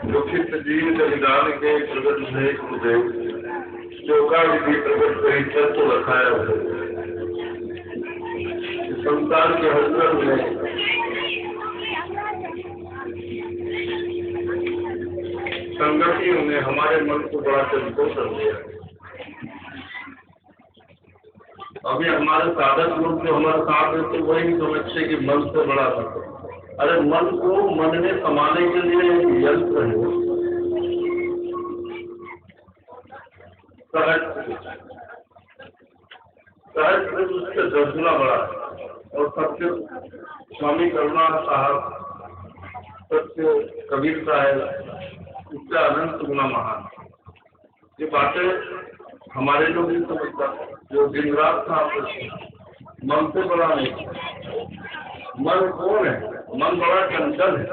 दुखित जीव संविधान के प्रगट देख मुझे चौका विधि प्रगट परिचय तो रखाया संसार के हलचल में संगतियों ने हमारे मन को बड़ा चंचल कर दिया। अभी हमारे साधक लोग जो हमारे साथ में तो वही समझते कि मन से बड़ा था। अरे मन को मन में समाने के लिए यंत्र है, सहज उससे 10 गुना बड़ा है। और सत्य स्वामी करुणा साहब, सत्य कबीर साहब, उससे अनंत गुना महान। ये बातें हमारे लोग नहीं समझता, जो दिन रात था मन से बड़ा नहीं। मन कौन है? मन बड़ा चंचल है,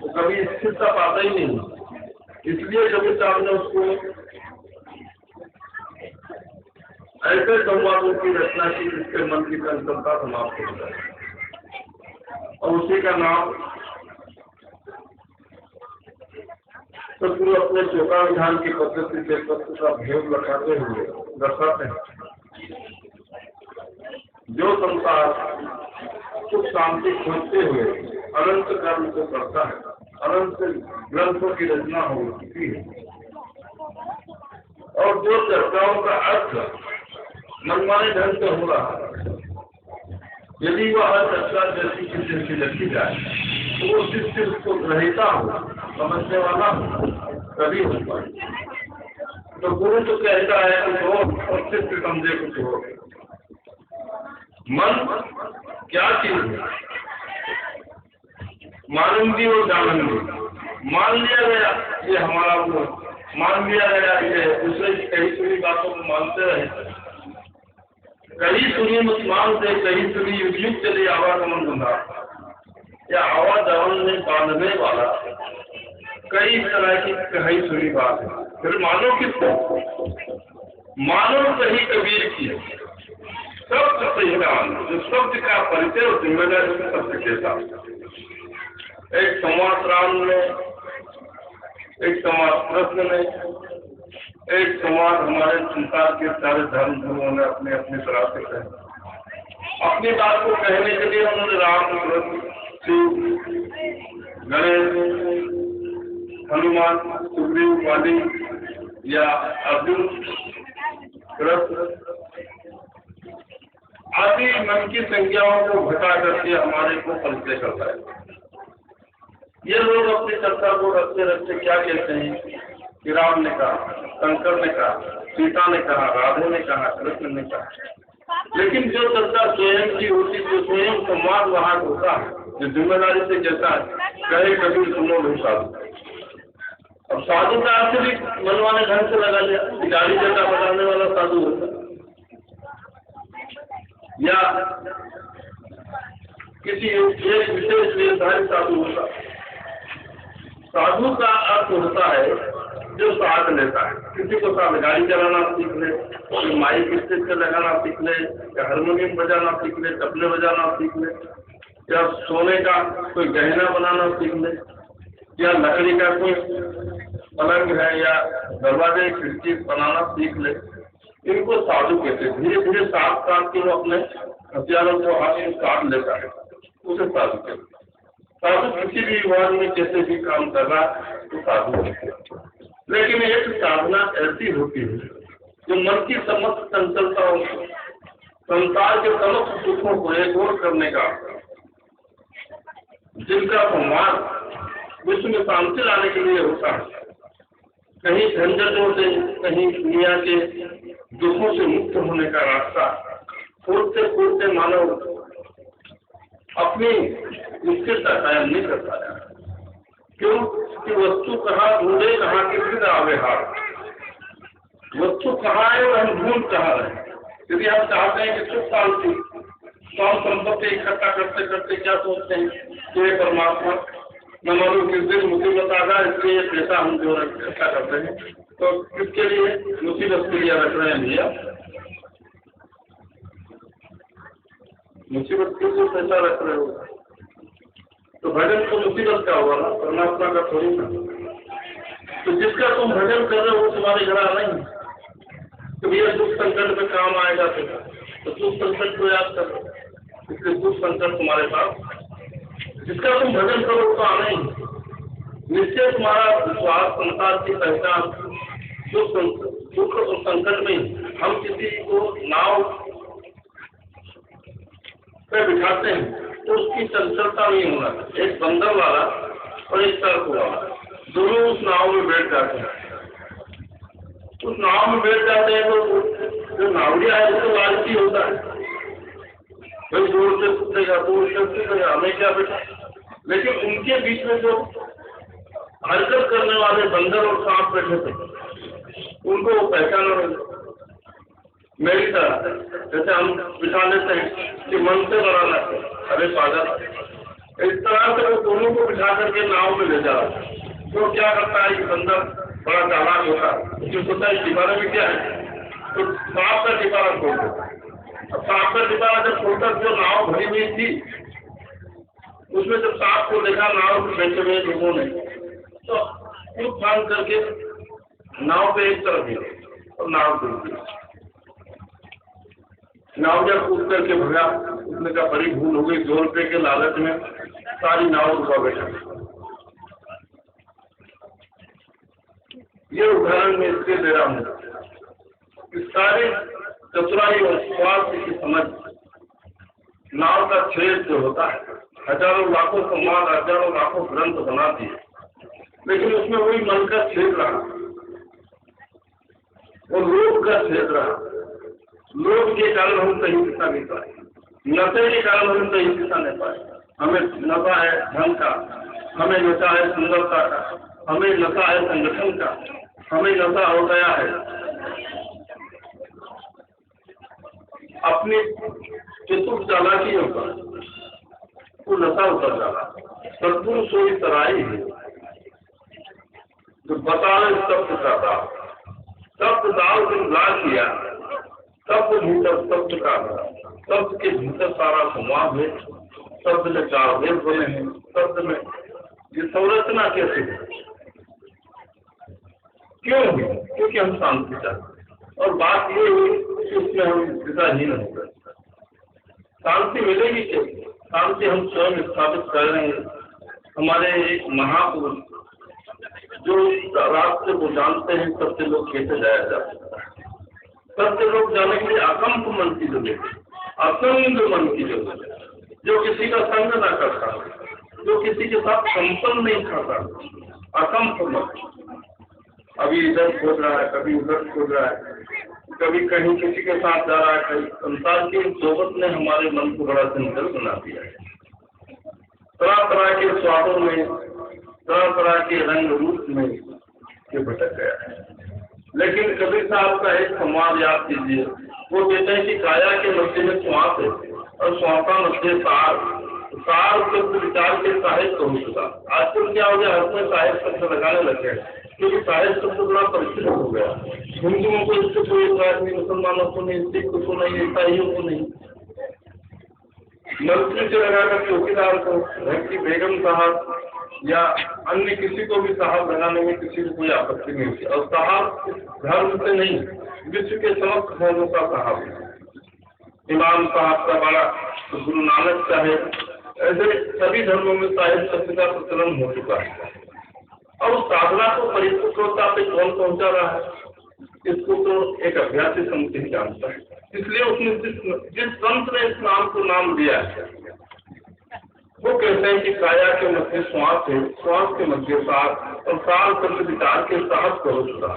वो कभी स्थिरता पाता ही नहीं। इसलिए कभी साहब ने उसको ऐसे संवादों की रचना की जिसके मन की चंचलता समाप्त हो जाए, और उसी का नाम सदगुरु अपने चौका विधान की पद्धति से तत्व का भेद लगाते हुए दर्शाते हैं। जो संसार सुख शांति खोजते हुए अनंत कर्म को करता है, अनंत ग्रंथों की रचना हो चुकी है, और जो चर्चाओं का अर्थ मनमाने ढंग से हो रहा है, यदि वह चर्चा जैसी किसी से लिखी जाए तो वो शिष्य उसको ग्रहिता हो, समझने वाला हो, तभी हो पाए। तो गुरु तो कहता है कुछ हो और शिष्य समझे कुछ हो। मन क्या चीज है? मानंदी और जानंदी। मान लिया गया ये हमारा वो, मान लिया गया ये दूसरे की कई सुनी बातों को मानते रहे, कहीं सुनी मुसलमान से, कहीं सुनी युग चली आवागमन बंधा, या आवागमन में बांधने वाला कई तरह की कहीं सुनी बात है। फिर मानो किसको? मानो सही कबीर की शब्द सही नाम, जो शब्द का परिचय और जिम्मेदारी शब्द के साथ। एक संवाद राम ने, एक संवाद कृष्ण ने, एक संवाद हमारे संसार के सारे धर्म गुरुओं ने अपने अपनी तरह से कहे। अपनी बात को कहने के लिए उन्होंने राम, कृष्ण, शिव, गणेश, हनुमान, सुग्रीव, वाली या अर्जुन, कृष्ण आदि मन की संज्ञाओं को घटा करके हमारे को परिचय करता है। ये लोग अपनी चर्चा को रखते रखते क्या कहते हैं कि राम ने कहा, शंकर ने कहा, सीता ने कहा, राधे ने कहा, कृष्ण ने कहा। लेकिन जो चर्चा स्वयं की होती, जो स्वयं संवाद वहां होता है, जो जिम्मेदारी से कहता है, कहे कभी सुनो लो साधु। अब साधु का अर्थ भी मनवाने ढंग से लगा लिया, गाड़ी जगह बनाने वाला साधु होता, या किसी एक विशेष निर्धारित साधु होता। साधु का अर्थ होता है जो साथ लेता है। किसी को साथ गाड़ी चलाना सीख ले, कोई माइक स्टेज से लगाना सीख ले, या हारमोनियम बजाना सीख ले, तबले बजाना सीख ले, या सोने का कोई गहना बनाना सीख ले, या लकड़ी का कोई पलंग है या दरवाजे खिड़की बनाना सीख ले। इनको साधु कहते हैं। धीरे धीरे साथ साथ के वो अपने हथियारों को हाथ में काट लेता है, उसे साधु कहते हैं। साधु किसी भी विभाग में कैसे भी काम कर रहा तो साधु होते हैं। लेकिन एक साधना ऐसी होती है जो मन की समस्त चंचलताओं को, संसार के समस्त सुखों को एक और करने का, जिनका संवाद विश्व में शांति लाने के लिए होता है। कहीं झंझटों से, कहीं दुनिया के दुखों से मुक्त होने का रास्ता खोजते खोजते मानव अपनी निश्चितता कायम नहीं कर पाया। क्यों कि वस्तु कहाँ ढूंढे, कहाँ किसी आवे हार। वस्तु कहाँ है और हम ढूंढ कहाँ रहे। यदि हम चाहते हैं कि सुख शांति, काम संपत्ति इकट्ठा करते करते क्या सोचते हैं कि ये परमात्मा न मालूम किस दिन मुसीबत आ जाए, इसलिए पैसा हम जो इकट्ठा करते हैं, तो किसके लिए? मुसीबत के लिए रख रहे हैं भैया। मुसीबत के लिए पैसा रख रहे हो, तो भजन तो मुसीबत का हुआ ना, परमात्मा का थोड़ी ना। तो जिसका तुम भजन कर रहे हो वो तुम्हारे घर आ नहीं, तो भैया दुख संकट में काम आएगा तो दुख संकट को याद करो, इसलिए दुख संकट तुम्हारे पास, जिसका तुम भजन करो तो आना ही। निश्चय तुम्हारा विश्वास संसार की पहचान दुख और संकट में। हम किसी को नाव पे बिठाते हैं तो उसकी चंचलता नहीं होना। एक बंदर वाला और एक सर्प वाला दोनों उस नाव में बैठ जाते हैं। उस नाव में बैठ जाते हैं तो जो नावड़िया है उसको लालची होता है, भाई दूर से कूदेगा, दूर से कूदेगा, हमें क्या बेटा। लेकिन उनके बीच में जो हरकत करने वाले बंदर और सांप बैठे थे उनको वो पहचाना नहीं। मेरी तरह जैसे हम बिठा लेते हैं कि मन से बनाना है, अरे पागल, इस तरह से वो दोनों को बिठा करके नाव में ले जा रहा है। तो क्या करता है कि बंदर बड़ा चालाक होता है, जो सोचता है दीवार में क्या है, तो सांप का दीवारा खोल देता है। अब सांप का दीवारा जब खोलता, जो नाव भरी हुई थी उसमें जब सांप को देखा नाव में बैठे हुए लोगों ने, तो कूद फांद करके नाव पे एक तरफ गिरे और नाव डूब गई। नाव जब कूद करके भगा, उसने कहा बड़ी भूल हो गई, 2 रुपये के लालच में सारी नाव रुका बैठा। ये उदाहरण मैं इसलिए दे रहा हूँ कि सारी चतुराई और स्वास्थ्य की समझ, नाव का छेद जो होता है, हजारों लाखों संवाद, हजारों लाखों ग्रंथ बना दिए, लेकिन उसमें वही मन का छेद रहा, वो लोभ का छेद रहा। लोभ के कारण हम सही दिशा नहीं पाए, नशे के कारण हम सही दिशा नहीं पाए। हमें नशा है धन का, हमें नशा है सुंदरता का, हमें नशा है संगठन का, हमें नशा हो गया है अपनी चतुर चालाकियों का, वो नशा उतर जाला। सदगुरु सोई तराई है जो बताए शब्द का दाव, शब्द दाव से ला किया, शब्द भीतर शब्द का, शब्द के भीतर सारा संवाद है, शब्द में 4 वेद बने हैं, शब्द में ये संरचना कैसे है, क्यों हुई? क्योंकि हम शांति चाहते। और बात ये हुई कि उसमें हम दिशाहीन हो गए। शांति मिलेगी कैसे? शांति हम स्वयं स्थापित कर रहे हैं। हमारे एक महापुरुष जो रास्ते को जानते हैं, सबसे लोग कैसे जाया जा सकता है। सबसे लोग जाने के लिए अकंप मन की जरूरत है, असंग मन की जरूरत है, जो किसी का संग ना करता, जो किसी के साथ संपन्न नहीं खाता, अकंप मन। अभी इधर खोज रहा है, कभी उधर खोज रहा है, कभी कहीं किसी के साथ जा रहा है, कहीं संसार की सोबत ने हमारे मन को बड़ा चंचल बना दिया है। तरह तरह के स्वादों में, तरह तरह के रंग रूप में ये भटक गया है। लेकिन कबीर साहब का एक संवाद याद कीजिए, वो कहते हैं कि काया के मध्य में श्वास है और श्वासा मध्य सार, सार शब्द विचार के साहित्य हो चुका। आजकल क्या हो गया, हर में साहित्य शब्द लगाने लगे हैं, क्योंकि साहित्य शब्द बड़ा परिचित हो गया। हिंदुओं को इससे कोई इतराज नहीं, मुसलमानों को नहीं, सिखों को नहीं, ईसाइयों को नहीं। मंत्री से लगाकर चौकीदार को, घर की बेगम साहब या अन्य किसी को भी साहब लगाने में किसी को कोई आपत्ति नहीं थी। और साहब धर्म से नहीं, विश्व के समस्त धर्मों का साहब, इमाम साहब का बड़ा, तो गुरु नानक साहेब, ऐसे सभी धर्मों में साहिब शब्द का प्रचलन हो चुका है। और उस साधना को परिपक्वता पे कौन पहुंचा रहा है, इसको तो एक अभ्यासी समिति ही जानता है। इसलिए उसने जिस संत ने इस नाम को नाम दिया है, वो कहते हैं कि काया के मध्य श्वास है, श्वास के मध्य सार, और सार शब्द विचार के साहब को हो चुका।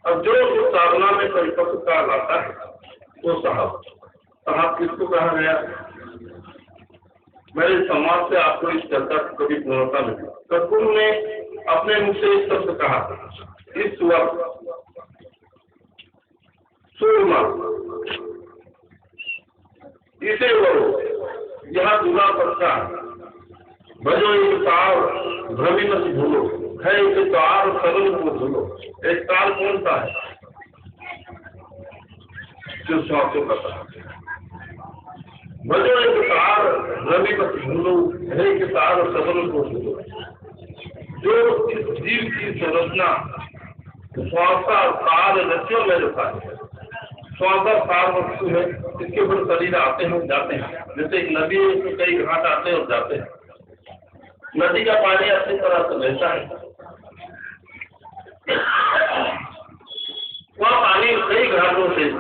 अब जो इस साधना में परिपक्वता लाता है वो साहब। साहब किसको कहा गया? मेरे समाज से आपको इस चर्चा की कभी पूर्णता मिली। सदगुरु ने अपने मुख से इस शब्द कहा, इस वक्त सूरमा इसे वो यह दूल्हा पक्का भजो एक तार भ्रमी मत भूलो, है एक तार सरल को भूलो। एक तार कौन सा है? जो श्वासों का तार। भजो एक तार रवि का भूलो है कि तार सबल को भूलो। जो इस जीव की संरचना स्वासा तार रचो में रखा है, स्वासा तार वस्तु है, इसके ऊपर शरीर आते हैं जाते हैं। जैसे एक नदी है, उसमें कई घाट आते हैं और जाते हैं। नदी का पानी अच्छी तरह से बहता है, वह पानी कई घाटों से,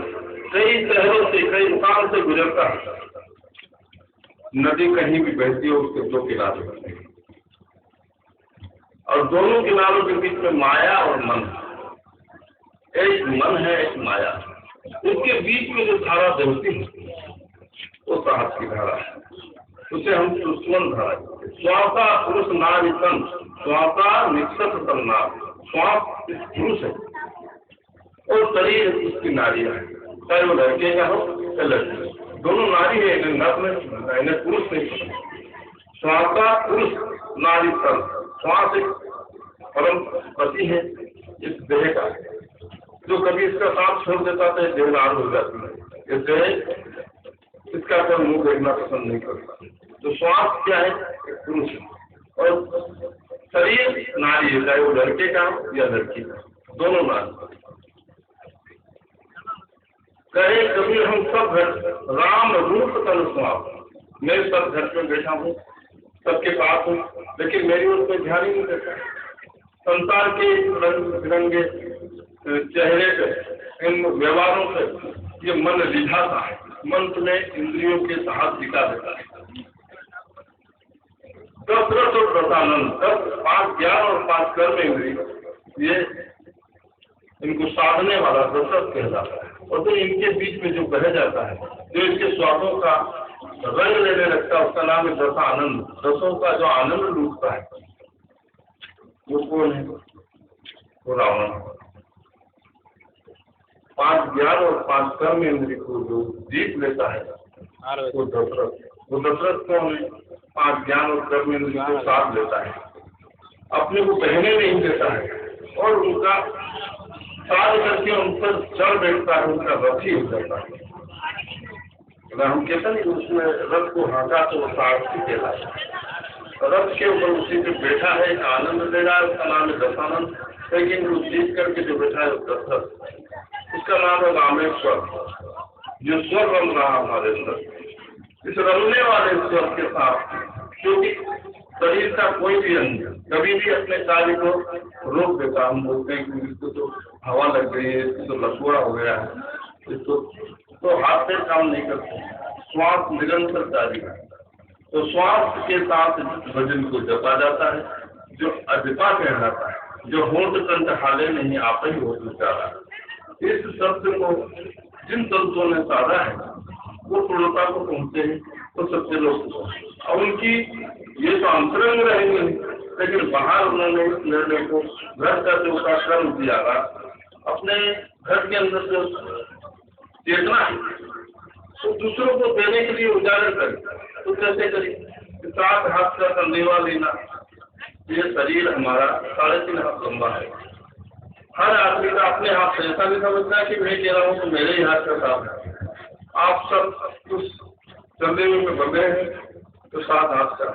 कई शहरों से, कई मुकाम से गुजरता है। नदी कहीं भी बहती हो उसके दो किनारे होते हैं, और दोनों किनारों के बीच में माया और मन, एक मन है एक माया। उसके बीच में जो धारा बहती है वो साहस की धारा है, उसे हम सुस्वन धारा। स्वासा पुरुष नारी तन, स्वासा निक्षत तन नार। श्वास पुरुष है और शरीर उसकी नारी है, चाहे वो लड़के का हो या लड़की, दोनों नारी है, इन्हें पुरुष नहीं। स्वासा पुरुष नारी तन, श्वास एक परम पति है इस देह का, जो कभी इसका साथ छोड़ देता तो देहदार हो जाती है। इस देह इसका कोई मुंह देखना पसंद नहीं करता। तो श्वास क्या है? एक पुरुष है, और शरीर नारी है, चाहे वो लड़के का या लड़की का, दोनों नारी। कहे कभी हम सब घर राम रूप तन स्वाप, मैं सब घर में बैठा हूँ, सबके पास हूँ, लेकिन मेरी ओर कोई ध्यान ही नहीं देता। संसार के रंग बिरंगे चेहरे पे, इन व्यवहारों से ये मन रिझाता है, मन तुम्हें इंद्रियों के साथ दिखा देता है। 10 रस और रसानंद, 5 ज्ञान और 5 कर्म इंद्रिय, ये इनको साधने वाला रसरस कहलाता है। और तो इनके बीच में जो बह जाता है, जो इसके स्वादों का रंग लेने लगता है, उसका नाम है रसानंद। रसों का जो आनंद लूटता है वो कौन है? वो रावण। 5 ज्ञान और 5 कर्म इंद्रिय को जो जीत लेता है वो दशरथ। वो दशरथ कौन है? 5 ज्ञान और कर्म इंद्रिय को साथ लेता है, अपने को बहने नहीं देता है, और उनका साथ करके उन पर चढ़ बैठता है, उनका रथ ही हो जाता है। अगर हम कहते नहीं उसमें रथ को हाँका तो वो सारथी कहलाता है। रथ के ऊपर उसी पे बैठा है, आनंद ले रहा है, उसका नाम है दशानंद। लेकिन वो जीत करके जो बैठा है दशरथ, उसका नाम है रामेश्वर, जो स्वर रम रहा हमारे अंदर। इस रमने वाले स्वर के साथ, क्योंकि शरीर का कोई भी अंग कभी भी अपने कार्य को रोक देता, हम बोलते हैं कि इसको तो हवा लग गई है, इसको तो लसुआ हो गया है, इसको तो हाथ से काम नहीं करते, श्वास निरंतर जारी है। तो श्वास के साथ भजन को जपा जाता है, जो अजपा कहलाता है, जो होठ कंठ हाले नहीं आप ही होठ उचारा। इस शब्द को जिन संतों ने साधा है वो पूर्णता को पहुंचे हैं, तो सच्चे लोग। और उनकी ये तो अंतरंग रहेंगे, लेकिन बाहर उन्होंने इस निर्णय को घर का जो का कर्म दिया था, अपने घर के अंदर जो चेतना है तो दूसरों को देने के लिए उजागर करे। तो कैसे करें? 7 हाथ का कंधेवा लेना। ये शरीर हमारा 3.5 हाथ लंबा है। हर आदमी का अपने हाथ से ऐसा नहीं समझना है कि मैं कह रहा हूँ तो मेरे ही हाथ का काम है। आप सब उस कंधेवे में बंधे हैं तो 7 हाथ का।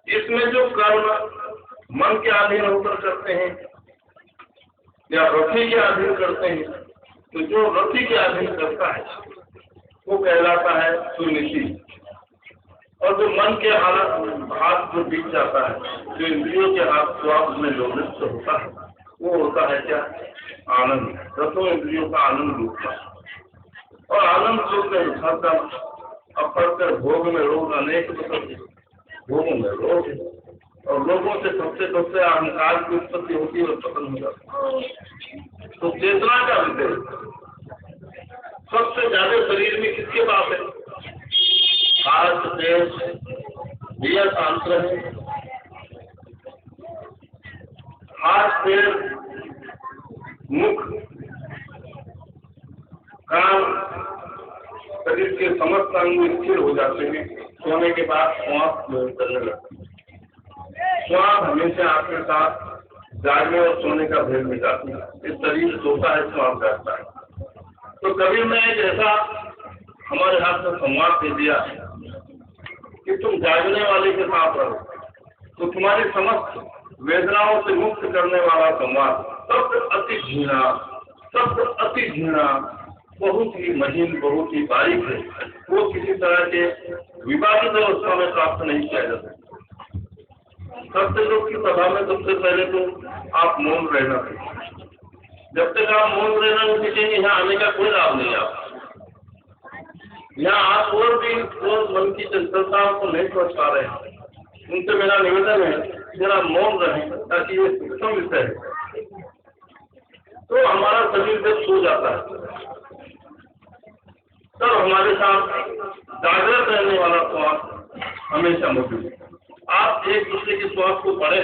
इसमें जो कर्म मन के अधीन होकर करते हैं या रथी के अधीन करते हैं, तो जो रथी के अधीन करता है वो कहलाता है सुनीति। और जो मन के हाथ जो बीत जाता है, जो इंद्रियों के हाथ स्वाद में जो लिप्त होता है, वो होता है क्या? आनंद। रसों इंद्रियों का आनंद लूटता है। और आनंद लूटने उठाता अपरकर भोग में रोग अनेक, भोगों में रोग है। और लोगों से सबसे अहंकार की उत्पत्ति होती है और पतन हो जाता है। तो चेतना का विषय सबसे ज्यादा शरीर में किसके पास है? हाथ, पेट, दिया शांत है। हाथ, पैर, मुख, कान, शरीर के समस्त अंग स्थिर हो जाते हैं। सोने के बाद श्वास करने लगते हैं। श्वास हमेशा आपके साथ जागने और सोने का भेद मिटाती है। इस शरीर सोता है, श्वास जागता है। तो कभी मैं एक ऐसा हमारे हाथ में संवाद दे दिया कि तुम जागने वाले के साथ रहो, तो तुम्हारी समस्त वेदनाओं से मुक्त करने वाला संवाद, शब्द अति घृणा, शब्द अति घृणा, बहुत ही महीन, बहुत ही बारीक है, वो किसी तरह के विवादित अवस्था में प्राप्त नहीं किया जा सकता। सत्य लोग की सभा में सबसे पहले तो आप मौन रहना चाहिए। जब तक आप मौन रहना नहीं सीखेंगे, यहाँ आने का कोई लाभ नहीं। आप यहाँ आप और भी और मन की चंचलताओं को नहीं समझ पा रहे हैं, उनसे मेरा निवेदन है जरा मौन रहें, ताकि ये सूक्ष्म विषय है। तो हमारा शरीर जब सो जाता है तब हमारे साथ जागृत रहने वाला श्वास हमेशा मौजूद है। आप एक दूसरे के श्वास को पढ़े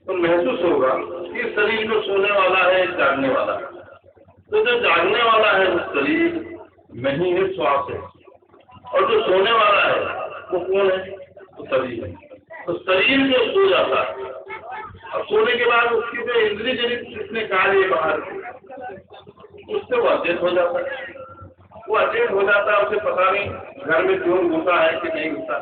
तो महसूस होगा कि शरीर में सोने वाला है, एक जागने वाला है। तो जो जागने वाला है वो शरीर नहीं है, श्वास है, और जो सोने वाला है वो कौन है? तो शरीर है। तो शरीर जो सो जाता है, अब सोने के बाद उसकी जो इंद्रिय जनित जितने कार्य बाहर उससे वो अचेत हो जाता है। वो अचेत हो जाता है, उसे पता नहीं घर में चोर घुसा है कि नहीं घुसा।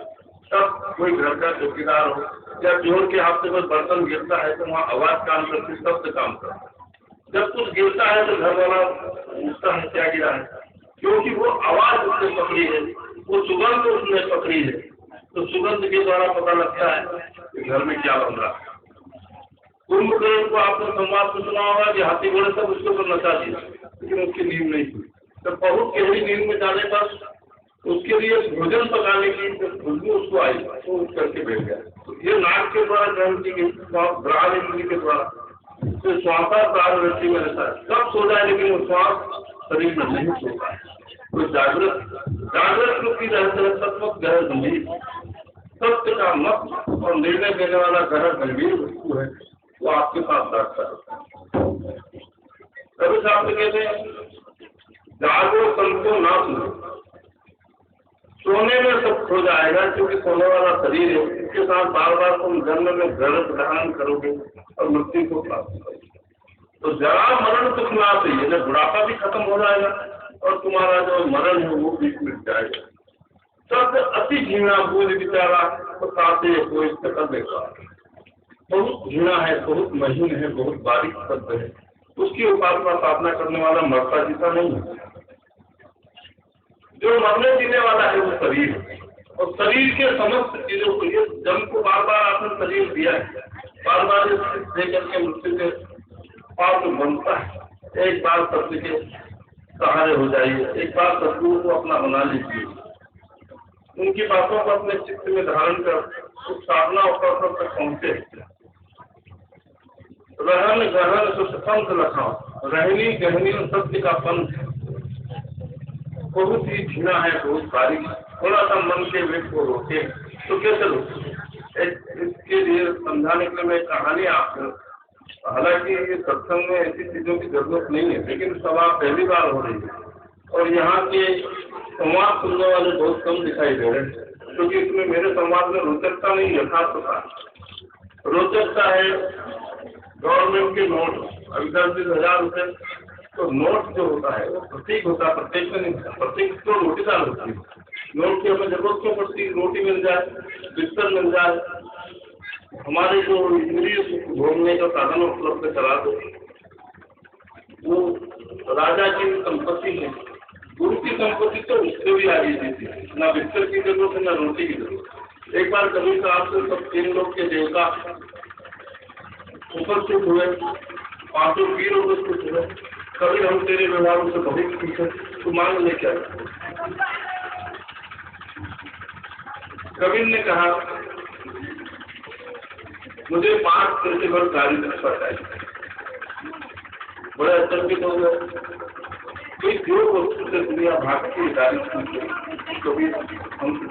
तब कोई घर का चौकीदार हो या चोर के हाथ से कोई बर्तन गिरता है तो वहाँ आवाज काम करती, शब्द काम करता है। जब कुछ गिरता है तो घर वाला पूछता है क्या गिरा है, क्योंकि वो आवाज उसने पकड़ी है, वो सुगंध उसने पकड़ी है। तो सुगंध के द्वारा पता लगता है कि घर में क्या बन रहा है। कुंभकर्ण को आपने संवाद में सुना होगा कि हाथी घोड़े सब उसके ऊपर नचा दिया, लेकिन उसकी नींद नहीं हुई। तो बहुत गहरी नींद में जाने पर उसके लिए भोजन पकाने की खुशबू उसको आई, तो उठ करके बैठ गया। तो ये नाक के द्वारा ग्रहण की गई, ग्राह इंद्री के द्वारा, तो श्वासा प्राण वृत्ति में रहता है। सब सो जाए लेकिन वो श्वास शरीर में नहीं सोता है। तो जागृत वृत्ति रहते हैं तत्व गहर गंभीर, सत्य का मत और निर्णय देने वाला गहर गंभीर वस्तु है, वो आपके पास बैठता है। कभी शास्त्र कहते हैं जागो संतो ना सुनो, सोने में सब खो जाएगा, क्योंकि सोने वाला शरीर है, इसके साथ बार बार तुम जन्म में गर्भ धारण करोगे और मृत्यु को प्राप्त करोगे। तो जरा मरण दुख ना चाहिए, जब बुढ़ापा भी खत्म हो जाएगा और तुम्हारा जो मरण है वो भी मिट जाएगा। सब अति घृणा बोझ विचारा तो साथे कोई सकल देखा, बहुत घृणा है, बहुत महीन है, बहुत बारीक शब्द है, उसकी उपासना साधना करने वाला मरता जीता नहीं है। जो मरने जीने वाला है वो शरीर है, और शरीर के समस्त चीजों को, ये जन्म को बार बार आपने शरीर दिया है, बार बार देकर के मृत्यु के पात्र बनता है। एक बार सत्य के सहारे हो जाइए, एक बार सत्यों को अपना बना लीजिए, उनकी बातों को अपने चित्त में धारण कर उस साधना और तक पहुंचे। रहन गहन सुख पंथ लखाओ, रहनी गहनी सत्य का पंथ बहुत ही घृणा है, बहुत बारीक। थोड़ा सा मन के वेग को रोके तो कैसे रोके? इसके लिए समझाने के लिए मैं कहानी आपको, हालांकि ये सत्संग में ऐसी चीजों की जरूरत नहीं है, लेकिन सभा पहली बार हो रही है और यहाँ के संवाद सुनने वाले बहुत कम दिखाई दे रहे हैं, क्योंकि इसमें मेरे संवाद में रोचकता नहीं, यथार्थता रोचकता है। गवर्नमेंट के नोट अभी 10-20 रुपए, तो नोट जो होता है वो प्रतीक होता है, प्रत्येक में नहीं होता। प्रत्येक तो रोटीदार होती है, नोट की हमें जरूरत क्यों पड़ती? रोटी मिल जाए, बिस्तर मिल जाए, हमारे जो इंद्रिय भोगने का साधन उपलब्ध करा दो। वो राजा की संपत्ति है, गुरु की संपत्ति तो उससे भी आगे देती है, ना बिस्तर की जरूरत है ना रोटी की जरूरत। एक बार कभी साहब से सब 3 लोग के देवता उपस्थित हुए, 500 वीर उपस्थित हुए। कभी हम तेरे व्यवहारों से बहुत खुश है, तू मांग ले क्या? कबीर ने कहा मुझे 5 प्रतिभर कार्य चाहिए। बड़े अचंभित हो गए, कोई जो वस्तु से दुनिया भागती है, कभी हमसे